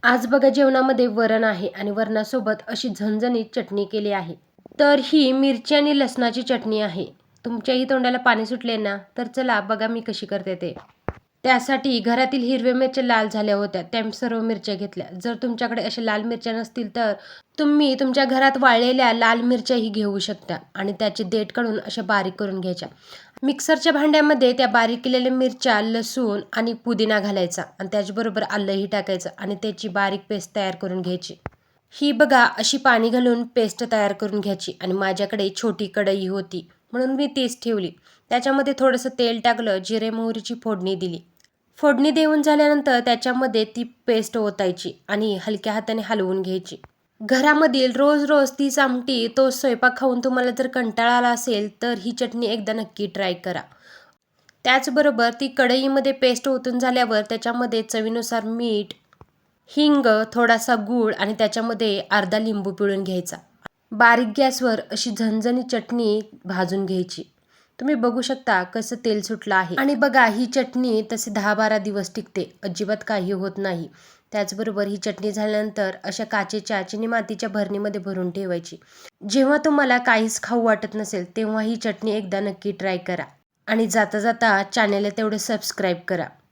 आज बघा जेवणामध्ये वरण आहे आणि वरणासोबत अशी झणझणीत चटणी केली आहे. तर ही मिरची आणि लसणाची चटणी आहे. तुमच्याही तोंडाला पाणी सुटले ना? तर चला बघा मी कशी करते ते. त्यासाठी घरातील हिरव्या मिरच्या लाल झाल्या होत्या, त्या सर्व मिरच्या घेतल्या. जर तुमच्याकडे अशा लाल मिरच्या नसतील तर तुम्ही तुमच्या घरात वाळलेल्या लाल मिरच्याही घेऊ शकता आणि त्याचे देठ काढून अशा बारीक करून घ्यायच्या. मिक्सरच्या भांड्यामध्ये त्या बारीक केलेल्या मिरच्या, लसूण आणि पुदिना घालायचा आणि त्याचबरोबर आलंही टाकायचं आणि त्याची बारीक पेस्ट तयार करून घ्यायची. ही बघा अशी पाणी घालून पेस्ट तयार करून घ्यायची आणि माझ्याकडे छोटी कढई होती म्हणून मी तीच ठेवली. त्याच्यामध्ये थोडंसं तेल टाकलं, जिरे मोहरीची फोडणी दिली. फोडणी देऊन झाल्यानंतर त्याच्यामध्ये ती पेस्ट ओतायची आणि हलक्या हाताने हलवून घ्यायची. घरामधील रोज रोज तीच आमटी, तो स्वयंपाक खाऊन तुम्हाला जर कंटाळा आला असेल तर ही चटणी एकदा नक्की ट्राय करा. त्याचबरोबर ती कढईमध्ये पेस्ट ओतून झाल्यावर त्याच्यामध्ये चवीनुसार मीठ, हिंग, थोडासा गूळ आणि त्याच्यामध्ये अर्धा लिंबू पिळून घ्यायचा. बारीक गॅसवर अशी झणझणीत चटणी भाजून घ्यायची. तुम्ही बघू शकता कसं तेल सुटलं आहे आणि बघा ही चटणी तसे 10-12 दिवस टिकते, अजिबात काही होत नाही. त्याचबरोबर ही चटणी झाल्यानंतर अशा काचेच्या चिनी मातीच्या भरणीमध्ये भरून ठेवायची. जेव्हा तुम्हाला काहीच खाऊ वाटत नसेल तेव्हा ही चटणी एकदा नक्की ट्राय करा आणि जाता जाता चॅनेलला तेवढं सबस्क्राईब करा.